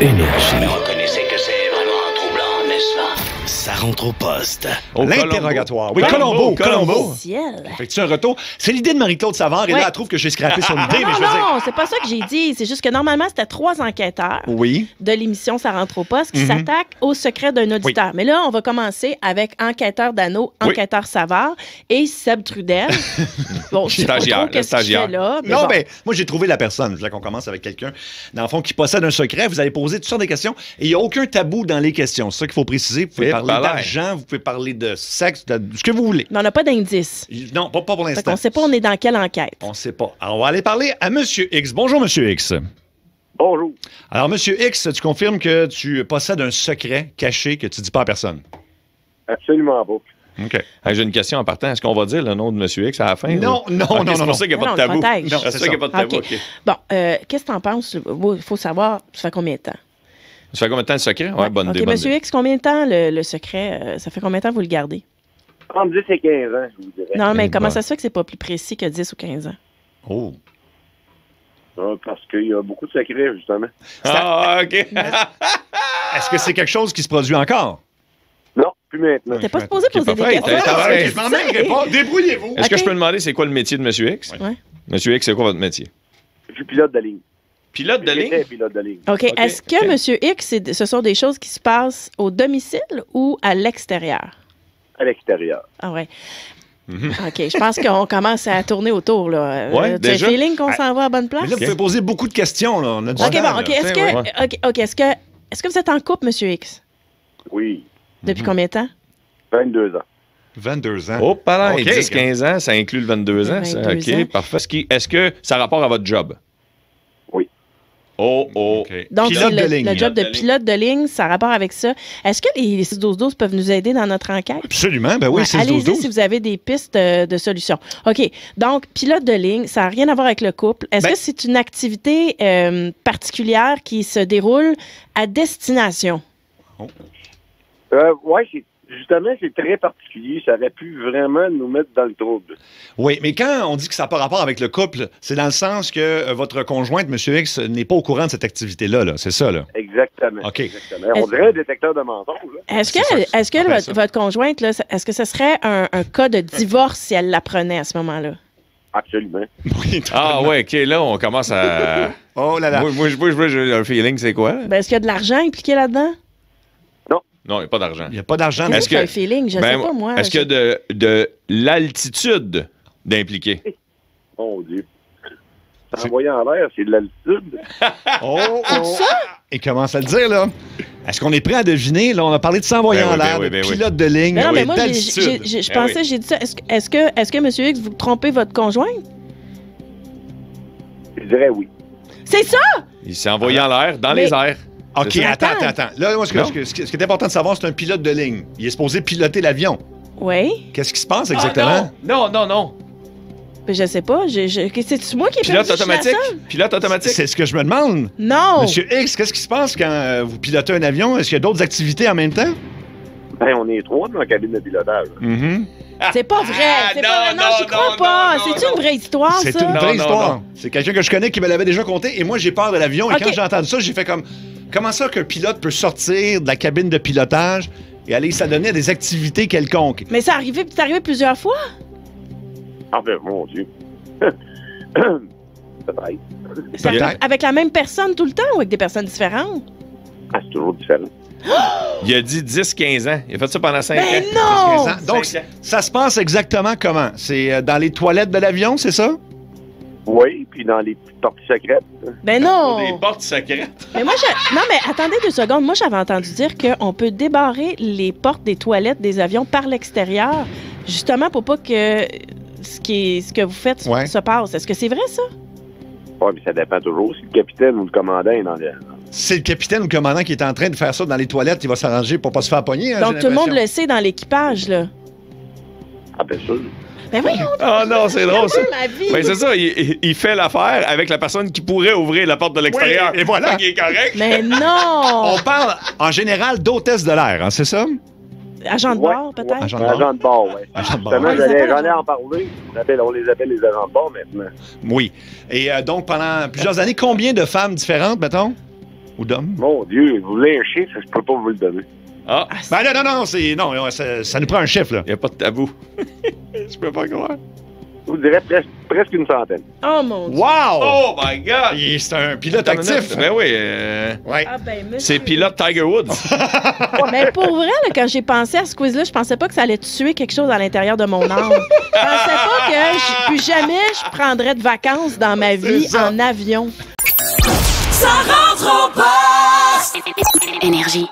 Énergie. Vous reconnaissez que c'est vraiment troublant, n'est-ce pas? Ça rentre au poste. L'interrogatoire. Oui, Colombo. Colombo. Ciel. Fais-tu un retour? C'est l'idée de Marie-Claude Savard. Et là, elle trouve que j'ai scrappé son idée. Non, mais je veux dire... non, c'est pas ça que j'ai dit. C'est juste que normalement, c'était 3 enquêteurs Oui. de l'émission Ça rentre au poste qui s'attaquent au secret d'un auditeur. Mais là, on va commencer avec enquêteur Dano, enquêteur Savard et Seb Trudel. Bon, je sais pas trop qu'est-ce qu'il fait là. Mais Non, bon. mais moi, j'ai trouvé la personne. Je voulais qu'on commence avec quelqu'un, dans le fond, qui possède un secret. Vous allez poser toutes sortes de questions et il n'y a aucun tabou dans les questions. C'est ça qu'il faut préciser. Vous pouvez parler d'argent, vous pouvez parler de sexe, de ce que vous voulez. Mais on n'a pas d'indice. Non, pas pour l'instant. On ne sait pas on est dans quelle enquête. On ne sait pas. Alors, on va aller parler à M. X. Bonjour, M. X. Bonjour. Alors, M. X, tu confirmes que tu possèdes un secret caché que tu ne dis pas à personne? Absolument pas. OK. J'ai une question en partant. Est-ce qu'on va dire le nom de M. X à la fin? Non, ou... non, okay, non, c'est non. pour ça qu'il n'y a pas de Non, tabou. protège. C'est ça qu'il n'y a pas de tabou. OK. OK. Bon, qu'est-ce que tu en penses? Il faut savoir, ça fait combien de temps? Ça fait combien de temps le secret? Ouais, bonne idée. OK, bonne Monsieur idée. X, combien de temps le secret? Ça fait combien de temps que vous le gardez? Entre 10 et 15 ans, je vous dirais. Non, mais Eh comment ben. ça se fait que c'est pas plus précis que 10 ou 15 ans? Oh. Parce qu'il y a beaucoup de secrets, justement. Ah, OK. Est-ce que c'est quelque chose qui se produit encore? Non, plus maintenant. T'es pas supposé poser des parfait. questions? T'as raison. Je m'en mêlerai pas. Débrouillez-vous. Est-ce que OK. je peux demander c'est quoi le métier de M. X? Ouais. M. X, c'est quoi votre métier? Je suis pilote de ligne. Pilote de J'étais ligne? pilote de ligne. OK. Est-ce que OK. Monsieur X, ce sont des choses qui se passent au domicile ou à l'extérieur? À l'extérieur. Ah ouais. OK, je pense qu'on commence à tourner autour, là. Ouais, tu as déjà? le feeling qu'on s'en va à bonne place? Mais là, vous pouvez poser beaucoup de questions. Là. On a du OK, temps, bon, là. OK. Est-ce Ouais. que, OK, est-ce que vous êtes en couple, Monsieur X? Oui. Depuis combien de temps? 22 ans. 22 ans. Oh, pas là, OK. 10-15 ans, ça inclut le 22 ans. ça. 22 OK, ans. parfait. Est-ce que ça a rapport à votre job? Oui. Oh. OK. Donc, Pilote c'est de le ligne. job de pilote de ligne, ça a rapport avec ça. Est-ce que les 6-12-12 peuvent nous aider dans notre enquête? Absolument. Ben oui, Ouais, c'est allez-y 12 si vous avez des pistes de solutions. OK. Donc, pilote de ligne, ça n'a rien à voir avec le couple. Est-ce Ben- que c'est une activité particulière qui se déroule à destination? Oui, justement, c'est très particulier. Ça aurait pu vraiment nous mettre dans le trouble. Oui, mais quand on dit que ça n'a pas rapport avec le couple, c'est dans le sens que votre conjointe, M. X, n'est pas au courant de cette activité-là. Là. C'est ça, là. Exactement. OK. Exactement. On dirait un détecteur de mensonges. Là. Est-ce que, C'est ça, est-ce que on appelle ça. votre conjointe, là, est-ce que ce serait un cas de divorce si elle l'apprenait à ce moment-là? Absolument. Oui, Ah, ouais, OK, là, on commence à. Oh là là. Moi, j'ai un feeling, c'est quoi? Ben, est-ce qu'il y a de l'argent impliqué là-dedans? Non, il n'y a pas d'argent. Il n'y a pas d'argent. Qu'est-ce Est-ce que que- un feeling? Je ne Ben, sais pas, moi. Est-ce qu'il y a de l'altitude d'impliquer? Mon Dieu. Envoyé en l'air, c'est de l'altitude. Oh, oh. Il commence à le dire, là. Est-ce qu'on est prêt à deviner? Là, on a parlé de s'envoyer Ben en oui, l'air, ben oui, de ben oui. pilote de ligne, Mais non, oui, mais moi, d'altitude. je Ben pensais, oui. j'ai dit ça. Est-ce que M. X, vous trompez votre conjointe? Je dirais oui. C'est ça! Il s'est envoyé en l'air, dans Mais- les airs. OK, C'est ça? attends. Là, moi, ce Non. qui est important de savoir, c'est un pilote de ligne. Il est supposé piloter l'avion. Oui. Qu'est-ce qui se passe exactement? Ah, non. Ben, je sais pas. C'est moi qui ai Pilote perdu, je suis la automatique? seule? Pilote automatique? C'est ce que je me demande. Non! Monsieur X, qu'est-ce qui se passe quand vous pilotez un avion? Est-ce qu'il y a d'autres activités en même temps? Ben, on est 3 dans la cabine de pilotage. C'est pas vrai. C'est non, pas vrai. Non, j'y crois non, pas. non, C'est une vraie histoire, C'est ça? une Non, vraie non, histoire. non. C'est quelqu'un que je connais qui me l'avait déjà conté et moi, j'ai peur de l'avion. Et OK. quand j'ai entendu ça, j'ai fait comme... Comment ça qu'un pilote peut sortir de la cabine de pilotage et aller s'adonner à des activités quelconques? Mais c'est arrivé plusieurs fois. Ah ben, mon Dieu. Peut-être. Ça Peut-être. peut- avec la même personne tout le temps ou avec des personnes différentes? Ah, c'est toujours différent. Il a dit 10-15 ans. Il a fait ça pendant 5 Ben ans. non! 15 ans. Donc, 5 ans. ça se passe exactement comment? C'est dans les toilettes de l'avion, c'est ça? Oui, puis dans les petites portes secrètes. Ben Pour non! des portes secrètes. Mais moi, non, mais attendez 2 secondes. Moi, j'avais entendu dire qu'on peut débarrer les portes des toilettes des avions par l'extérieur, justement pour pas que ce que vous faites Ouais. se passe. Est-ce que c'est vrai, ça? Oui, mais ça dépend toujours. Si le capitaine ou le commandant est dans le... C'est le capitaine ou le commandant qui est en train de faire ça dans les toilettes. Il va s'arranger pour pas se faire pogner. hein, Donc, j'ai tout le monde l'impression. le sait dans l'équipage, là. Ah, bien sûr. Ben voyons, Oh non, c'est drôle, ça. ma vie! Ben, c'est ça, il fait l'affaire avec la personne qui pourrait ouvrir la porte de l'extérieur. Oui, et voilà. Fait qu'il est correct. Mais non! On parle en général d'hôtesse de l'air, hein, c'est ça? Agent de bord, peut-être? Agent Un agent de bord, oui. Agent de bord. Justement, Ouais, ils appellent j'en ai agent. en parler. On les appelle les agents de bord maintenant. Oui. Et donc, pendant plusieurs années, combien de femmes différentes, mettons? ou d'homme? Mon Dieu, vous voulez un chiffre, je peux pas vous le donner. Ah! Ben non, ça nous prend un chiffre, là. Il n'y a pas de tabou. Je peux pas croire. Je vous dirais presque une centaine. Oh mon Dieu. Wow! Oh my God! C'est un pilote actif. Ben oui. Ouais. Ah ben, monsieur. C'est pilote Tiger Woods. Mais pour vrai, là, quand j'ai pensé à ce quiz-là, je pensais pas que ça allait tuer quelque chose à l'intérieur de mon âme. Je pensais pas que plus jamais je prendrais de vacances dans ma vie en avion. Ça rentre au poste! Énergie.